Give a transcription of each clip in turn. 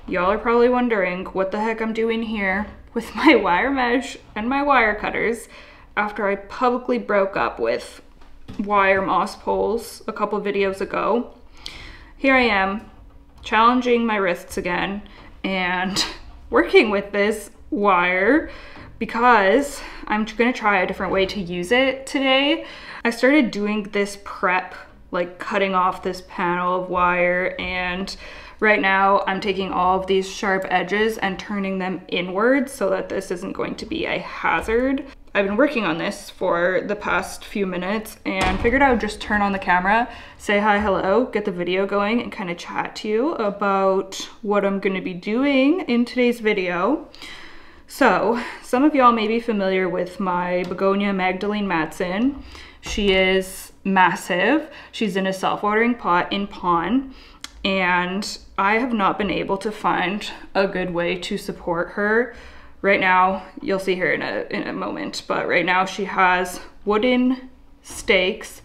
y'all are probably wondering what the heck I'm doing here with my wire mesh and my wire cutters after I publicly broke up with wire moss poles a couple videos ago. Here I am, challenging my wrists again and working with this wire because I'm gonna try a different way to use it today. I started doing this prep, like cutting off this panel of wire, and right now I'm taking all of these sharp edges and turning them inwards so that this isn't going to be a hazard. I've been working on this for the past few minutes and figured I would just turn on the camera, say hi, hello, get the video going, and kind of chat to you about what I'm gonna be doing in today's video. So, some of y'all may be familiar with my begonia Magdalene Madsen. She is massive. She's in a self-watering pot in pond, and I have not been able to find a good way to support her. Right now, you'll see her in a moment, but right now she has wooden stakes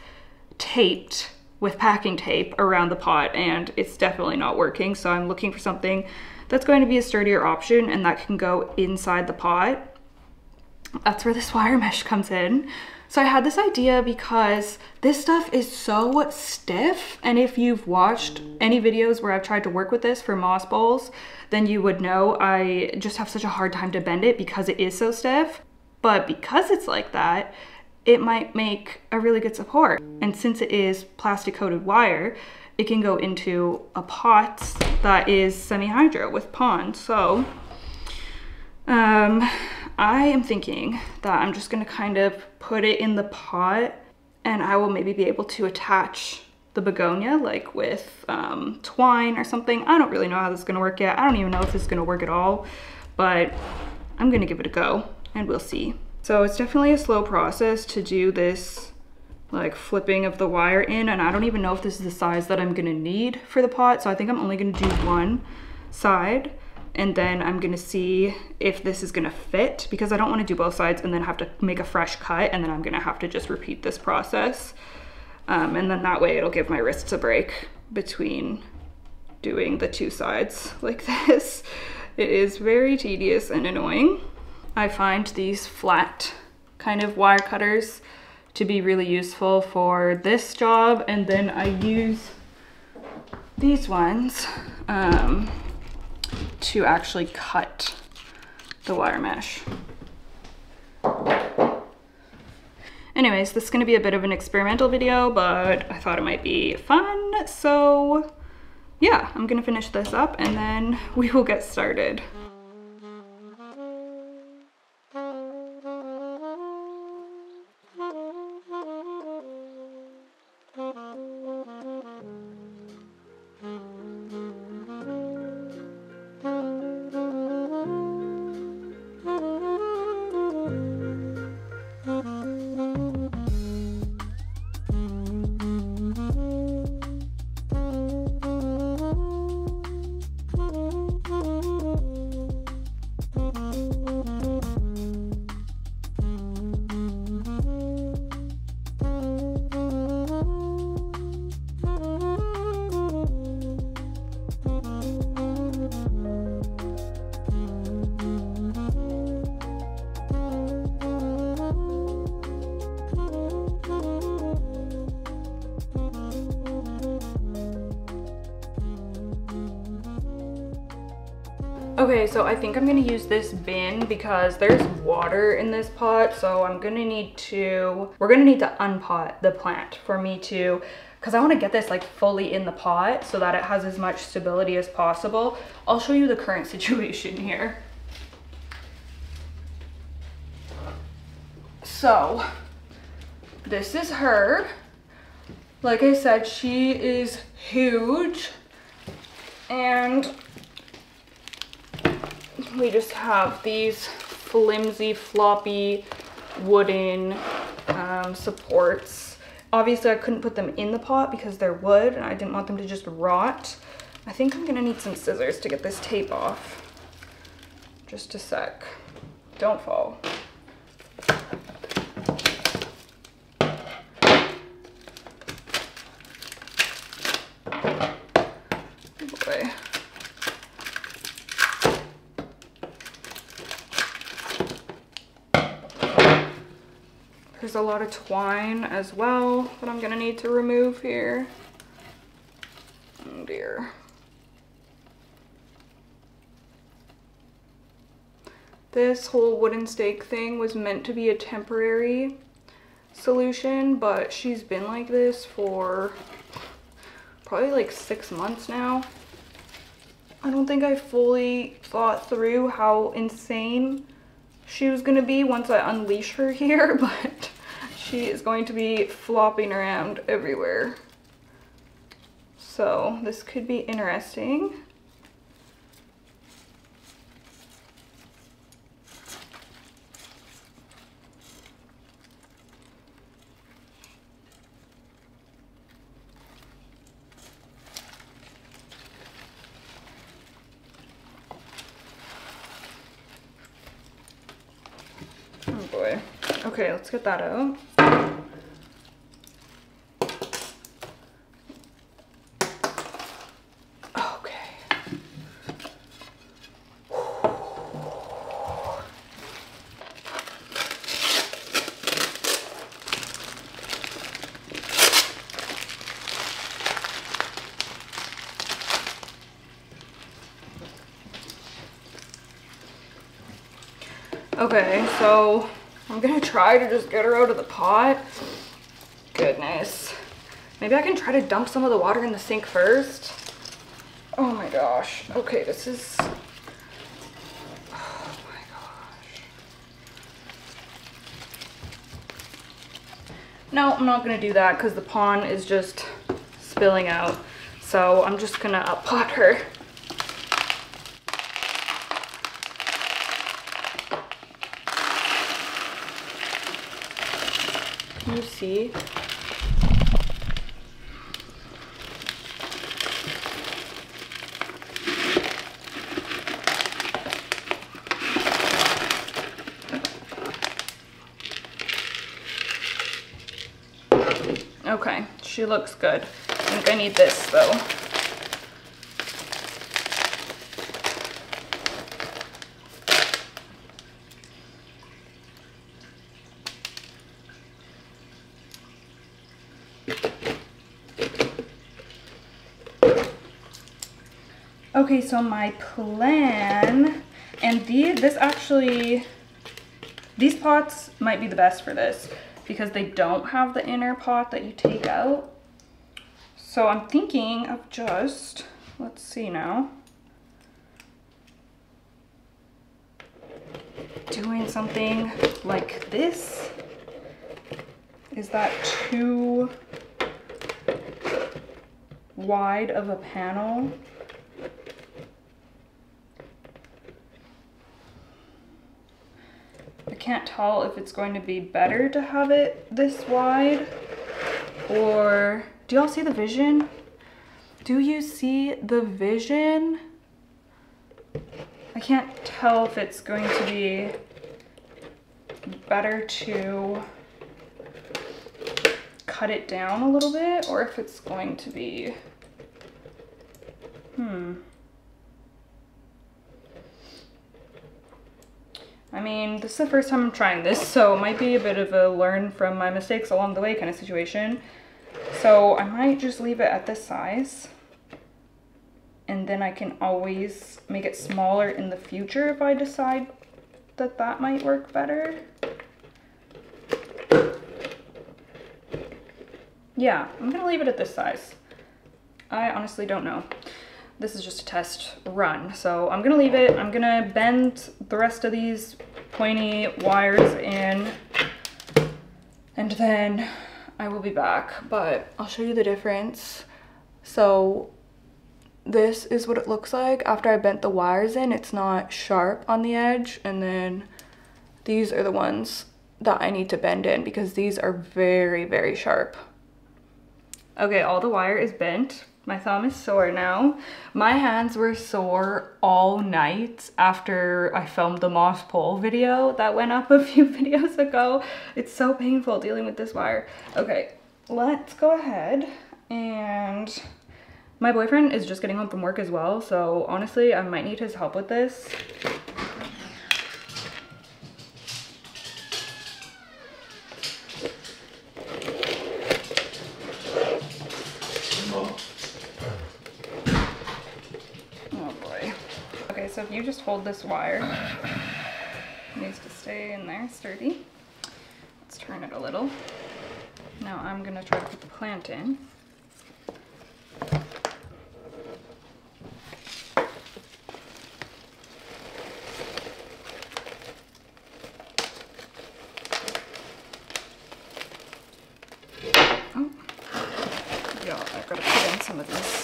taped with packing tape around the pot, and it's definitely not working. So I'm looking for something that's going to be a sturdier option and that can go inside the pot. That's where this wire mesh comes in. So I had this idea because this stuff is so stiff, and if you've watched any videos where I've tried to work with this for moss bowls, then you would know I just have such a hard time to bend it because it is so stiff. But because it's like that, it might make a really good support. And since it is plastic coated wire, it can go into a pot that is semi-hydro with pond. So I am thinking that I'm just gonna kind of put it in the pot, and I will maybe be able to attach the begonia like with twine or something. I don't really know how this is gonna work yet. I don't even know if this is gonna work at all, but I'm gonna give it a go and we'll see. So it's definitely a slow process to do this like flipping of the wire in, and I don't even know if this is the size that I'm gonna need for the pot. So I think I'm only gonna do one side, and then I'm gonna see if this is gonna fit, because I don't wanna do both sides and then have to make a fresh cut, and then I'm gonna have to just repeat this process. And then that way it'll give my wrists a break between doing the two sides like this. It is very tedious and annoying. I find these flat kind of wire cutters to be really useful for this job, and then I use these ones to actually cut the wire mesh. Anyways, this is gonna be a bit of an experimental video, but I thought it might be fun. So yeah, I'm gonna finish this up and then we will get started. Okay, so I think I'm gonna use this bin because there's water in this pot, so we're gonna need to unpot the plant for me to, because I want to get this like fully in the pot so that it has as much stability as possible. I'll show you the current situation here. So this is her. Like I said, she is huge, and we just have these flimsy, floppy wooden supports. Obviously, I couldn't put them in the pot because they're wood and I didn't want them to just rot. I think I'm gonna need some scissors to get this tape off. Just a sec. Don't fall. Boy. There's a lot of twine as well that I'm gonna need to remove here. Oh dear. This whole wooden stake thing was meant to be a temporary solution, but she's been like this for probably like 6 months now. I don't think I fully thought through how insane she was gonna be once I unleash her here, but she is going to be flopping around everywhere. So this could be interesting. Oh boy. Okay, let's get that out. Okay. Okay, so I'm gonna try to just get her out of the pot. Goodness. Maybe I can try to dump some of the water in the sink first. Oh my gosh. Okay, this is... Oh my gosh. No, I'm not gonna do that because the pond is just spilling out. So I'm just gonna pot her. Can you see? Okay, she looks good. I think I need this though. Okay, so my plan, and these pots might be the best for this because they don't have the inner pot that you take out. So I'm thinking of just, let's see now, doing something like this. Is that too wide of a panel? I can't tell if it's going to be better to have it this wide, or do y'all see the vision? Do you see the vision? I can't tell if it's going to be better to cut it down a little bit, or if it's going to be, I mean, this is the first time I'm trying this, so it might be a bit of a learn from my mistakes along the way kind of situation. So I might just leave it at this size, and then I can always make it smaller in the future if I decide that that might work better. Yeah, I'm gonna leave it at this size. I honestly don't know. This is just a test run, so I'm gonna leave it. I'm gonna bend the rest of these pointy wires in, and then I will be back, but I'll show you the difference. So this is what it looks like after I bent the wires in. It's not sharp on the edge, and then these are the ones that I need to bend in because these are very, very sharp. Okay, all the wire is bent. My thumb is sore now. My hands were sore all night after I filmed the moss pole video that went up a few videos ago. It's so painful dealing with this wire. Okay, let's go ahead, and my boyfriend is just getting home from work as well, so honestly I might need his help with this. so if you just hold this wire, it needs to stay in there sturdy. Let's turn it a little. Now I'm gonna try to put the plant in. Oh, yeah, I've got to put in some of these.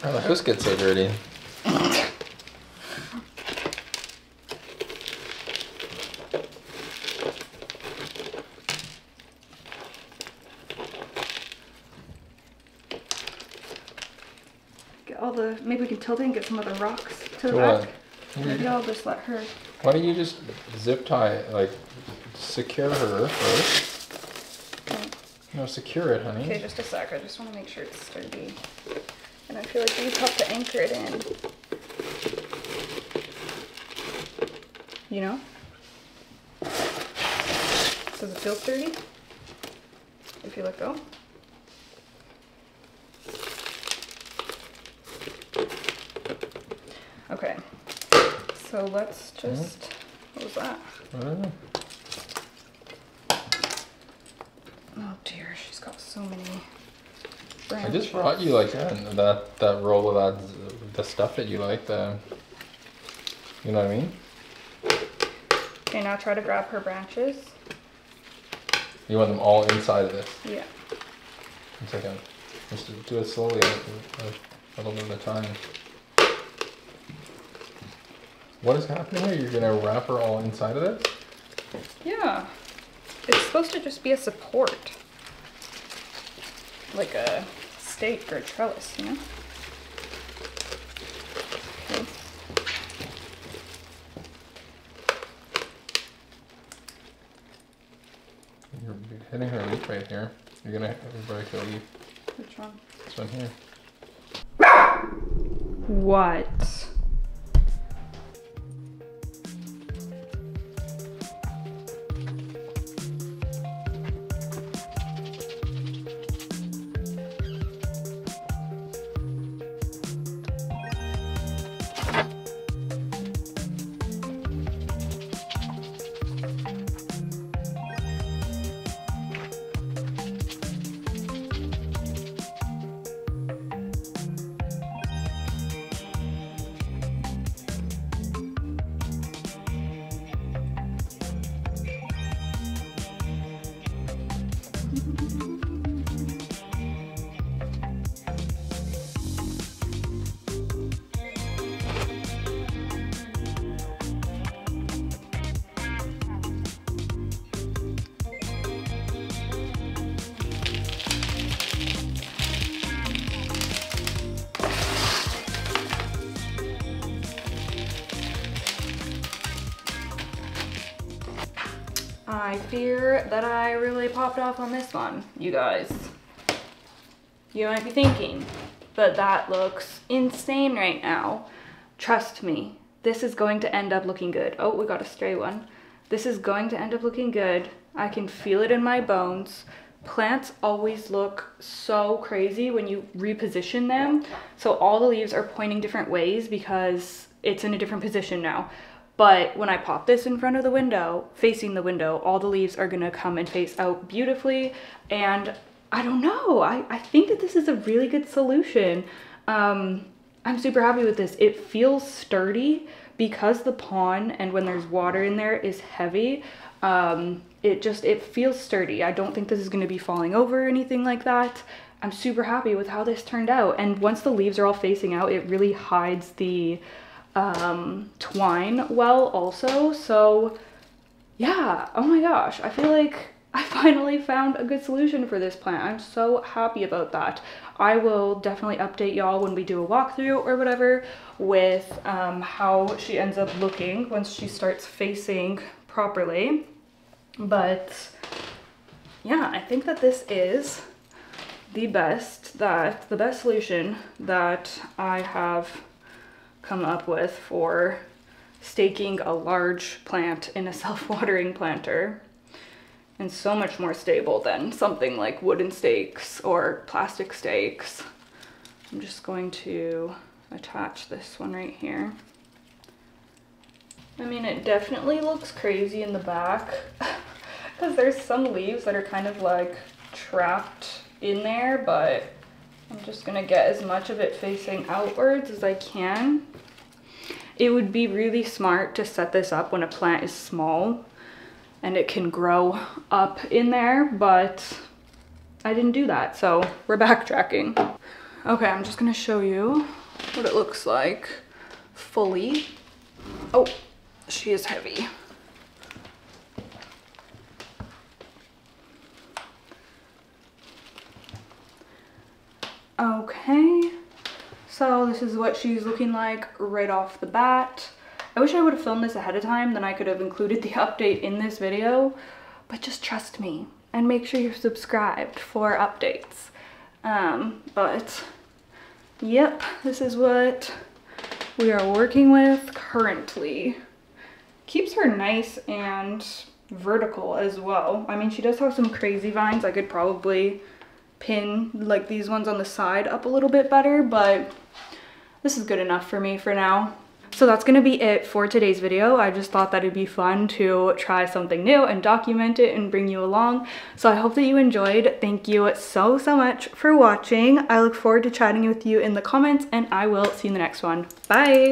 Oh, the house gets so dirty. Get all the, maybe we can tilt it and get some other rocks to the What? back. Maybe I'll just let her. Why don't you just zip tie, like, secure her first? Okay. No, secure it, honey. Okay, just a sec. I just want to make sure it's sturdy. And I feel like these help to anchor it in. You know? Does it feel sturdy? If you let go? Okay. So let's just, what was that? I don't know. Oh dear, she's got so many I branches. just brought you like that roll of the stuff that you like. You know what I mean? Okay, now try to grab her branches. You want them all inside of this. Yeah. 1 second. Just do it slowly, a little bit at a time. What is happening here? You're gonna wrap her all inside of this? Yeah. It's supposed to just be a support. Like a stake or a trellis, you know? Okay. You're hitting her leaf right here. You're gonna break the leaf. Which one? This one here. What? I fear that I really popped off on this one, you guys. You might be thinking, but that looks insane right now. Trust me, this is going to end up looking good. Oh, we got a stray one. This is going to end up looking good. I can feel it in my bones. Plants always look so crazy when you reposition them. So all the leaves are pointing different ways because it's in a different position now. But when I pop this in front of the window, facing the window, all the leaves are gonna come and face out beautifully. And I don't know, I think that this is a really good solution. I'm super happy with this. It feels sturdy because the pond and when there's water in there is heavy. It feels sturdy. I don't think this is gonna be falling over or anything like that. I'm super happy with how this turned out. And once the leaves are all facing out, it really hides the twine well also. So yeah, oh my gosh, I feel like I finally found a good solution for this plant. I'm so happy about that. I will definitely update y'all when we do a walkthrough or whatever with how she ends up looking once she starts facing properly. But yeah, I think that this is the best solution that I have come up with for staking a large plant in a self-watering planter, and so much more stable than something like wooden stakes or plastic stakes. I'm just going to attach this one right here. I mean, it definitely looks crazy in the back because there's some leaves that are kind of like trapped in there, but I'm just gonna get as much of it facing outwards as I can. It would be really smart to set this up when a plant is small and it can grow up in there, but I didn't do that, so we're backtracking. Okay, I'm just gonna show you what it looks like fully. Oh, she is heavy. Okay, so this is what she's looking like right off the bat. I wish I would have filmed this ahead of time, then I could have included the update in this video, but just trust me and make sure you're subscribed for updates. But yep, this is what we are working with currently. Keeps her nice and vertical as well. I mean, she does have some crazy vines. I could probably pin like these ones on the side up a little bit better, but this is good enough for me for now. So that's gonna be it for today's video. I just thought that it'd be fun to try something new and document it and bring you along. So I hope that you enjoyed. Thank you so much for watching. I look forward to chatting with you in the comments, and I will see you in the next one. Bye.